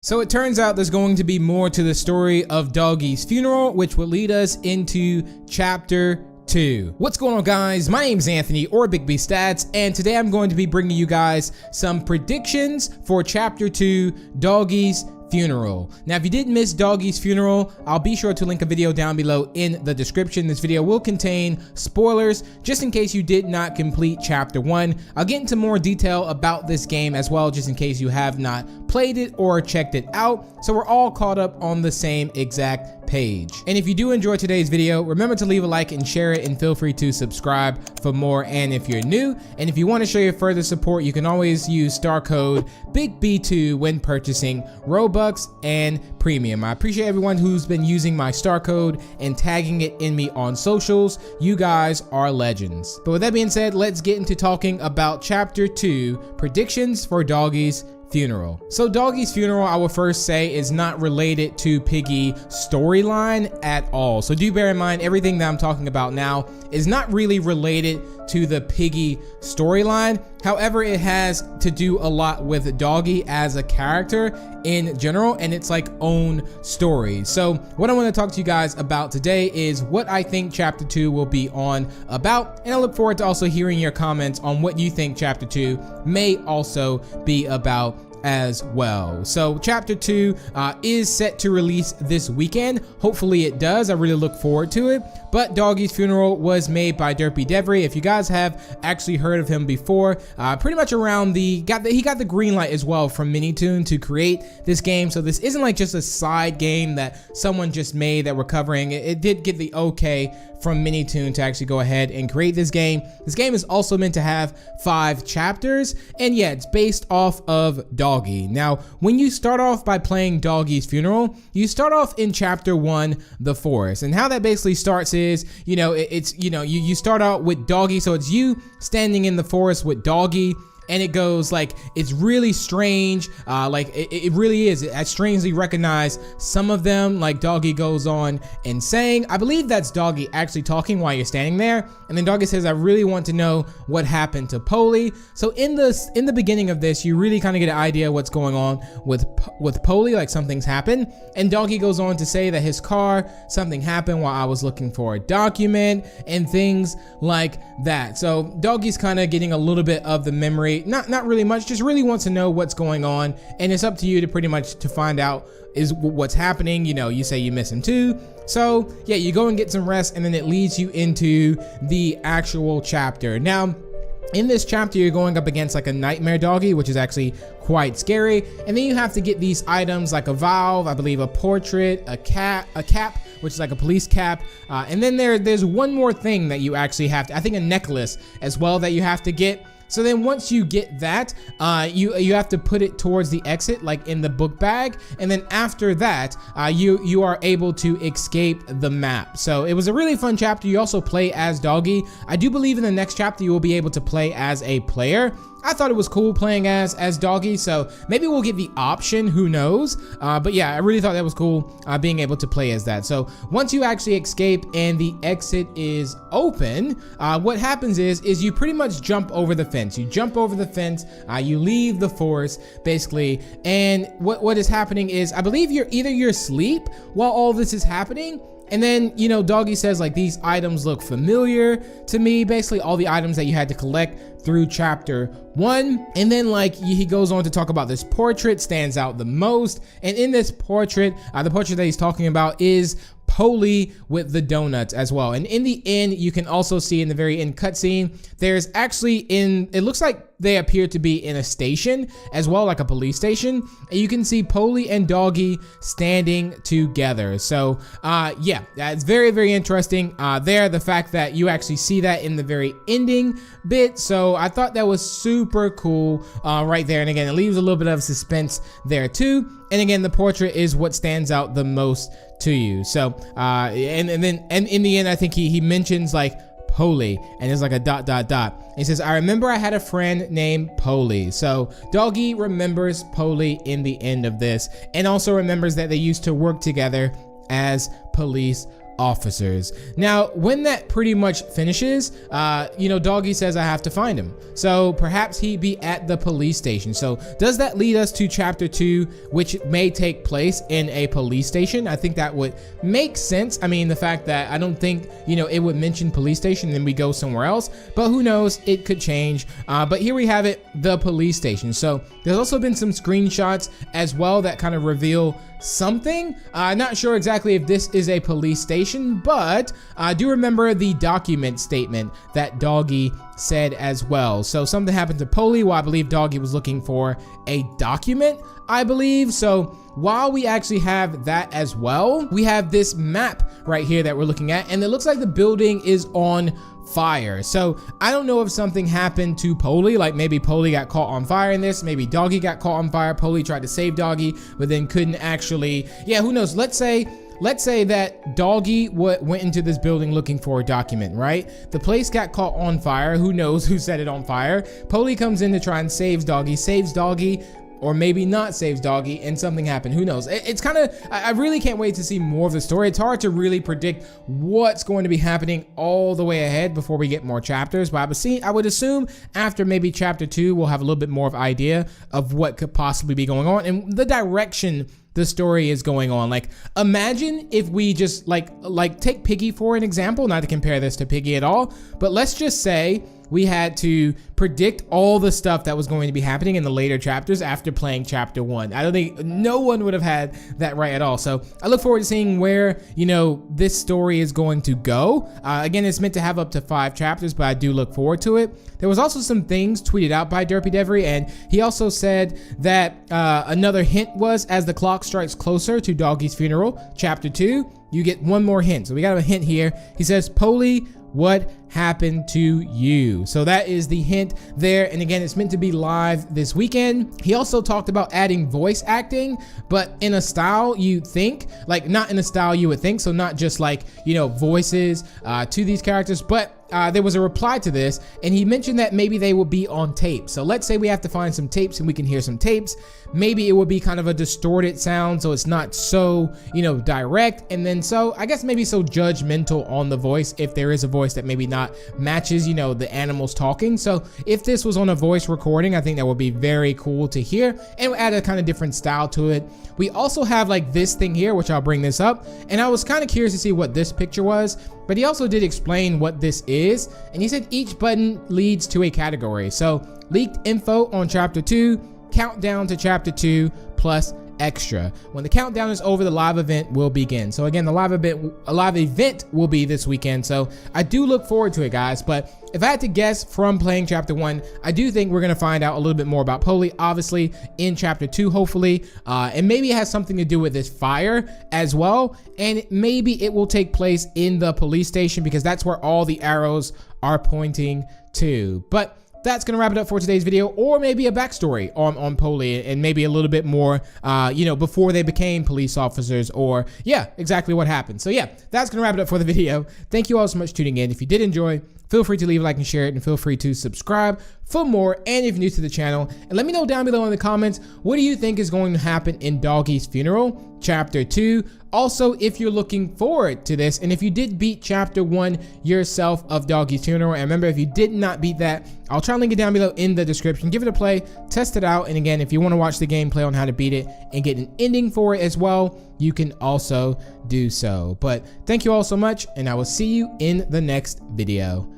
So it turns out there's going to be more to the story of Doggy's funeral, which will lead us into chapter 2. What's going on, guys? My name is Anthony, or Big B Stats, and today I'm going to be bringing you guys some predictions for chapter 2, Doggy's funeral. Now, if you did miss Doggy's funeral, I'll be sure to link a video down below in the description. This video will contain spoilers just in case you did not complete chapter 1. I'll get into more detail about this game as well, just in case you have not played it or checked it out, so we're all caught up on the same exact page. And if you do enjoy today's video, remember to leave a like and share it, and feel free to subscribe for more. And if you're new and if you want to show your further support, you can always use star code BIGB2 when purchasing Robux and Premium. I appreciate everyone who's been using my star code and tagging it in me on socials. You guys are legends. But with that being said, let's get into talking about chapter 2, predictions for Doggy's funeral. So Doggy's funeral, I will first say, is not related to Piggy storyline at all. So do bear in mind, everything that I'm talking about now is not really related to the Piggy storyline. However, it has to do a lot with Doggy as a character in general, and it's like own story. So what I want to talk to you guys about today is what I think chapter 2 will be on about, and I look forward to also hearing your comments on what you think chapter 2 may also be about as well. So chapter 2 is set to release this weekend. Hopefully it does. I really look forward to it. But Doggy's funeral was made by Derpy Devery. If you guys have actually heard of him before, pretty much around he got the green light as well from Minitoon to create this game. So this isn't like just a side game that someone just made that we're covering. It did get the okay from Minitoon to actually go ahead and create this game. This game is also meant to have 5 chapters, and yeah, it's based off of Doggy. Now, when you start off by playing Doggy's funeral, you start off in chapter 1, the forest, and how that basically starts is, you start out with Doggy, so it's you standing in the forest with Doggy. And it goes like, it's really strange, it really is. I strangely recognize some of them, like Doggy goes on and saying, I believe that's Doggy actually talking while you're standing there, and then Doggy says, I really want to know what happened to Polly. So in the beginning of this, you really kind of get an idea what's going on with Polly, like something's happened, and Doggy goes on to say that his car, something happened while I was looking for a document, and things like that. So Doggy's kind of getting a little bit of the memory. Not really much, just really wants to know what's going on, and it's up to you to pretty much to find out is what's happening. You say you miss him too, so yeah, you go and get some rest, and then it leads you into the actual chapter. Now, in this chapter, you're going up against like a nightmare Doggy, which is actually quite scary, and then you have to get these items like a valve, I believe a portrait, a cap, which is like a police cap, and then there's one more thing that you actually have to, I think a necklace as well, that you have to get. So then once you get that, you have to put it towards the exit, like in the book bag, and then after that, you are able to escape the map. So it was a really fun chapter. You also play as Doggy. I do believe in the next chapter you will be able to play as a player. I thought it was cool playing as Doggy, so maybe we'll get the option, who knows. But yeah, I really thought that was cool, being able to play as that. So once you actually escape and the exit is open, what happens is you pretty much jump over the fence. You jump over the fence, you leave the forest, basically, and what is happening is, I believe you're asleep while all this is happening. And then, Doggy says, like, these items look familiar to me, basically all the items that you had to collect through chapter 1. And then, like, he goes on to talk about this portrait stands out the most. And in this portrait, the portrait that he's talking about is Polly with the donuts as well. And in the end, you can also see in the very end cutscene, there's actually it looks like they appear to be in a station as well, like a police station, and you can see Polly and Doggy standing together. So yeah, that's very, very interesting the fact that you actually see that in the very ending bit. So I thought that was super cool right there. And again, it leaves a little bit of suspense there too. And again, the portrait is what stands out the most to you. So and in the end, I think he mentions like Polly, and there's like a ... He says, I remember I had a friend named Polly. So Doggy remembers Polly in the end of this, and also remembers that they used to work together as police officers. Now, when that pretty much finishes, Doggy says I have to find him. So perhaps he'd be at the police station. So does that lead us to chapter 2, which may take place in a police station? I think that would make sense. I mean, the fact that I don't think, it would mention police station, then we go somewhere else, but who knows, it could change. But here we have it, the police station. So there's also been some screenshots as well that kind of reveal something. Not sure exactly if this is a police station, but I do remember the document statement that Doggy said as well. So something happened to Polly while I believe Doggy was looking for a document, I believe. So while we actually have that as well, we have this map right here that we're looking at, and it looks like the building is on fire. So I don't know if something happened to Polly, like maybe Polly got caught on fire in this, maybe Doggy got caught on fire, Polly tried to save Doggy, but then couldn't actually, who knows. Let's say that Doggy went into this building looking for a document, right? The place got caught on fire. Who knows who set it on fire? Polly comes in to try and saves Doggy, or maybe not saves Doggy, and something happened. Who knows? It's kind of, I really can't wait to see more of the story. It's hard to really predict what's going to be happening all the way ahead before we get more chapters, but I would assume after maybe chapter 2, we'll have a little bit more of an idea of what could possibly be going on and the direction the story is going on. Like, imagine if we just like take Piggy for an example, not to compare this to Piggy at all, but let's just say we had to predict all the stuff that was going to be happening in the later chapters after playing chapter 1. I don't think no one would have had that right at all. So I look forward to seeing where, this story is going to go. Again, it's meant to have up to 5 chapters, but I do look forward to it. There was also some things tweeted out by Derpy Devery, and he also said that another hint was as the clock strikes closer to Doggy's funeral, chapter 2, you get one more hint. So we got a hint here. He says, Polly, what happened to you? So that is the hint there. And again, it's meant to be live this weekend. He also talked about adding voice acting, but in a style you think, like not in a style you would think. So not just like, voices to these characters, but there was a reply to this, and he mentioned that maybe they will be on tape. So let's say we have to find some tapes and we can hear some tapes. Maybe it would be kind of a distorted sound, so it's not so, direct. And then so I guess maybe so judgmental on the voice if there is a voice that maybe not matches, the animals talking. So if this was on a voice recording, I think that would be very cool to hear and add a kind of different style to it. We also have like this thing here, which I'll bring this up. And I was kind of curious to see what this picture was, but he also did explain what this is. And he said each button leads to a category. So leaked info on chapter 2, countdown to chapter 2, plus extra. When the countdown is over, the live event will begin. So again, the live event will be this weekend. So I do look forward to it, guys. But if I had to guess from playing chapter 1, I do think we're going to find out a little bit more about Polly, obviously, in chapter 2, hopefully. And maybe it has something to do with this fire as well. And maybe it will take place in the police station because that's where all the arrows are pointing to. But that's going to wrap it up for today's video, or maybe a backstory on Polly and maybe a little bit more, before they became police officers, or exactly what happened. So that's going to wrap it up for the video. Thank you all so much for tuning in. If you did enjoy, feel free to leave a like and share it, and feel free to subscribe for more. And if you're new to the channel, and let me know down below in the comments, what do you think is going to happen in Doggy's funeral, chapter 2? Also, if you're looking forward to this, and if you did beat chapter 1 yourself of Doggy's funeral, and remember, if you did not beat that, I'll try and link it down below in the description. Give it a play, test it out, and again, if you want to watch the gameplay on how to beat it and get an ending for it as well, you can also do so. But thank you all so much, and I will see you in the next video.